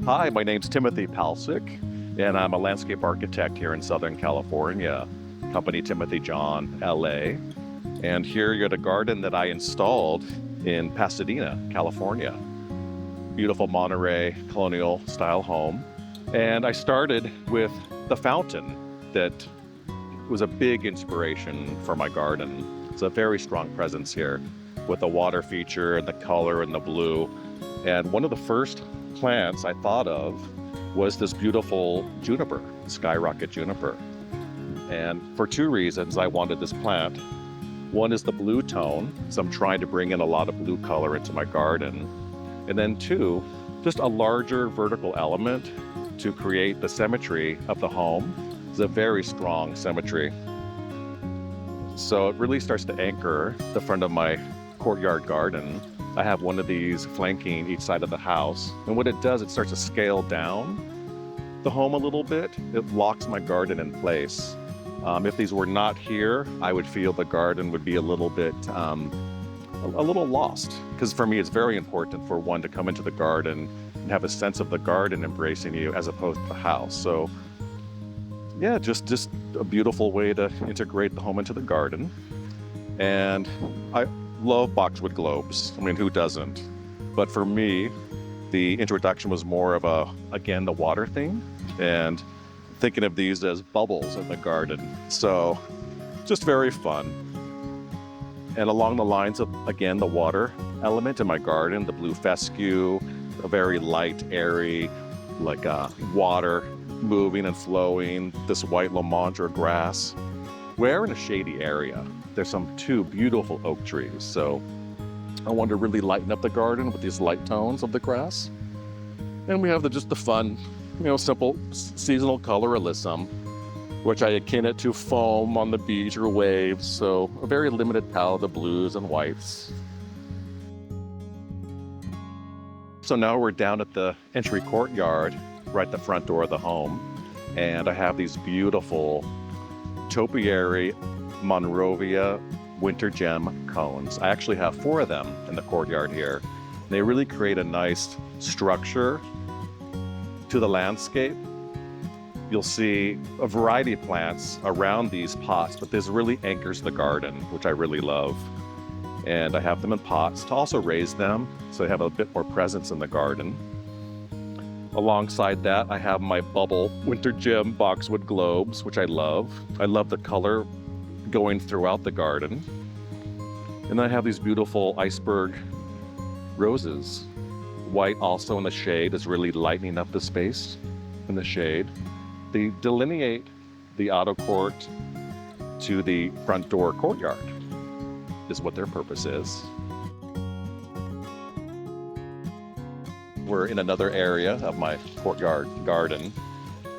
Hi, my name's Timothy Palcic, and I'm a landscape architect here in Southern California, company Timothy John, LA. And here you're at a garden that I installed in Pasadena, California. Beautiful Monterey Colonial-style home. And I started with the fountain that was a big inspiration for my garden. It's a very strong presence here with the water feature and the color and the blue. And one of the first plants I thought of was this beautiful juniper, Skyrocket Juniper. And for two reasons I wanted this plant. One is the blue tone, so I'm trying to bring in a lot of blue color into my garden. And then two, just a larger vertical element to create the symmetry of the home. It's a very strong symmetry. So it really starts to anchor the front of my courtyard garden. I have one of these flanking each side of the house. And what it does, it starts to scale down the home a little bit. It locks my garden in place. If these were not here, I would feel the garden would be a little bit, a little lost. Because for me, it's very important for one to come into the garden and have a sense of the garden embracing you as opposed to the house. So yeah, just a beautiful way to integrate the home into the garden. And I love boxwood globes. I mean, who doesn't? But for me, the introduction was more of again, the water thing, and thinking of these as bubbles in the garden. So just very fun. And along the lines of, again, the water element in my garden, the blue fescue, a very light, airy, like water moving and flowing, this white Lamandra grass. We're in a shady area. There's two beautiful oak trees. So I wanted to really lighten up the garden with these light tones of the grass. And we have just the fun, simple seasonal coloralism, which I akin it to foam on the beach or waves. So a very limited palette of blues and whites. So now we're down at the entry courtyard, right at the front door of the home. And I have these beautiful topiary Monrovia winter gem cones. I actually have 4 of them in the courtyard here. They really create a nice structure to the landscape. You'll see a variety of plants around these pots, but this really anchors the garden, which I really love. And I have them in pots to also raise them, so they have a bit more presence in the garden. Alongside that, I have my bubble winter gem boxwood globes, which I love. I love the color going throughout the garden. And then I have these beautiful iceberg roses. White also in the shade is really lightening up the space in the shade. They delineate the auto court to the front door courtyard, is what their purpose is. We're in another area of my courtyard garden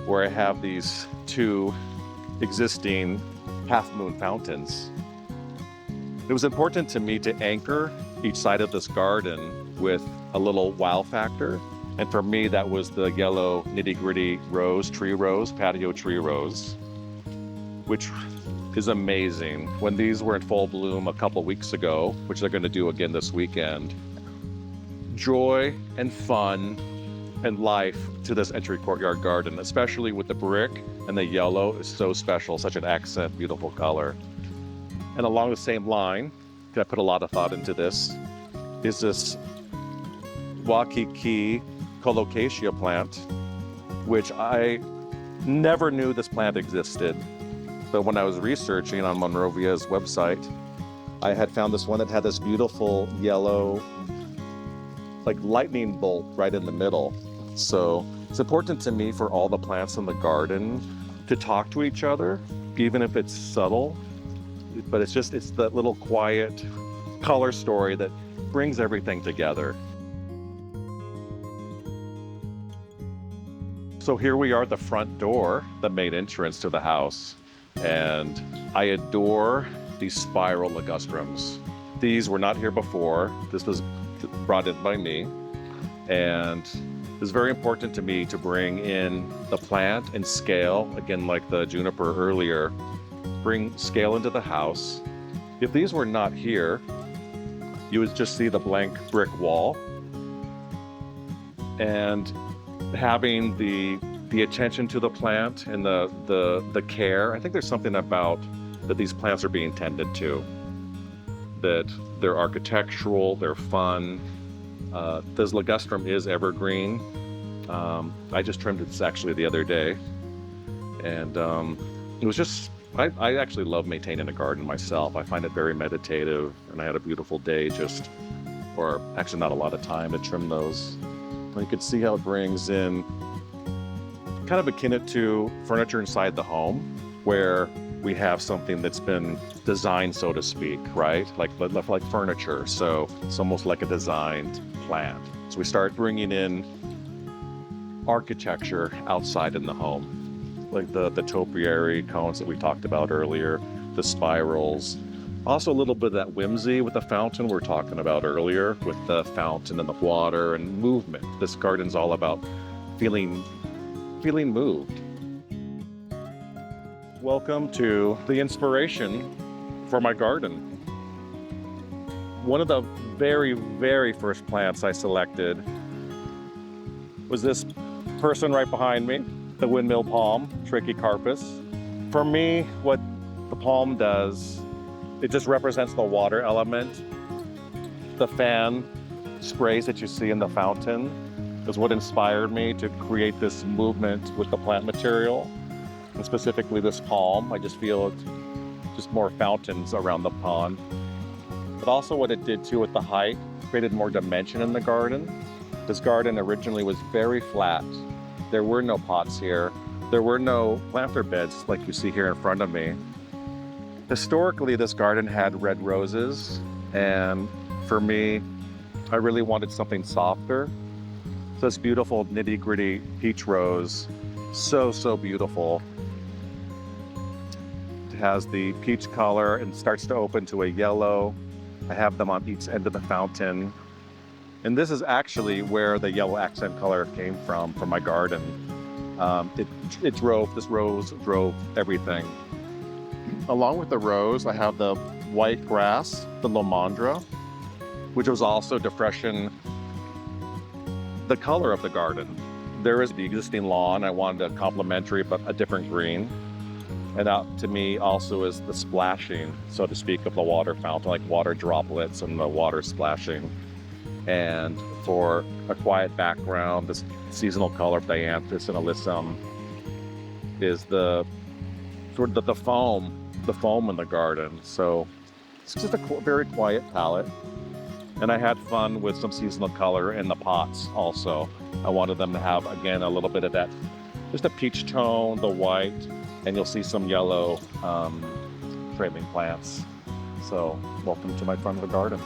where I have these 2 existing half-moon fountains. It was important to me to anchor each side of this garden with a little wow factor. And for me, that was the yellow Nitty Gritty tree rose, patio tree rose, which is amazing. When these were in full bloom a couple weeks ago, which they're going to do again this weekend, joy and fun and life to this entry courtyard garden, especially with the brick and the yellow is so special, such an accent, beautiful color. And along the same line, I put a lot of thought into this, is this Waikiki colocasia plant, which I never knew this plant existed. But when I was researching on Monrovia's website, I had found this one that had this beautiful yellow, like lightning bolt right in the middle. So it's important to me for all the plants in the garden to talk to each other, even if it's subtle. But it's that little quiet color story that brings everything together. So here we are at the front door, the main entrance to the house. And I adore these spiral Lustrms. These were not here before. This was brought in by me. And it's very important to me to bring in the plant and scale, again, like the juniper earlier, bring scale into the house. If these were not here, you would just see the blank brick wall. And having the attention to the plant and the care. I think there's something about that these plants are being tended to, that they're architectural, they're fun. This ligustrum is evergreen. I just trimmed it actually the other day, and it was just, I actually love maintaining a garden myself. I find it very meditative, and I had a beautiful day or actually not a lot of time to trim those. You can see how it brings in, kind of akin it to furniture inside the home, where we have something that's been designed, so to speak, right? Like furniture. So it's almost like a designed plant. So we start bringing in architecture outside in the home, like the topiary cones that we talked about earlier, the spirals. Also a little bit of that whimsy with the fountain we were talking about earlier, with the fountain and the water and movement. This garden's all about feeling moved. Welcome to the inspiration for my garden. One of the very, very first plants I selected was this person right behind me, the windmill palm, Trachycarpus. For me, what the palm does, it just represents the water element. The fan sprays that you see in the fountain is what inspired me to create this movement with the plant material, and specifically this palm. I just feel just more fountains around the pond. But also what it did too with the height, created more dimension in the garden. This garden originally was very flat. There were no pots here. There were no planter beds like you see here in front of me. Historically, this garden had red roses, and for me, I really wanted something softer. So this beautiful Nitty Gritty Peach Rose, so beautiful. It has the peach color and starts to open to a yellow. I have them on each end of the fountain. And this is actually where the yellow accent color came from my garden. This rose drove everything. Along with the rose, I have the white grass, the lomandra, which was also to freshen the color of the garden. There is the existing lawn. I wanted a complementary, but a different green. And that to me also is the splashing, so to speak, of the water fountain, like water droplets and the water splashing. And for a quiet background, this seasonal color of dianthus and alyssum is the sort of the foam in the garden. So it's just a very quiet palette. And I had fun with some seasonal color in the pots also. I wanted them to have, again, a little bit of that, just a peach tone, the white, and you'll see some yellow trailing plants. So welcome to my front of the garden.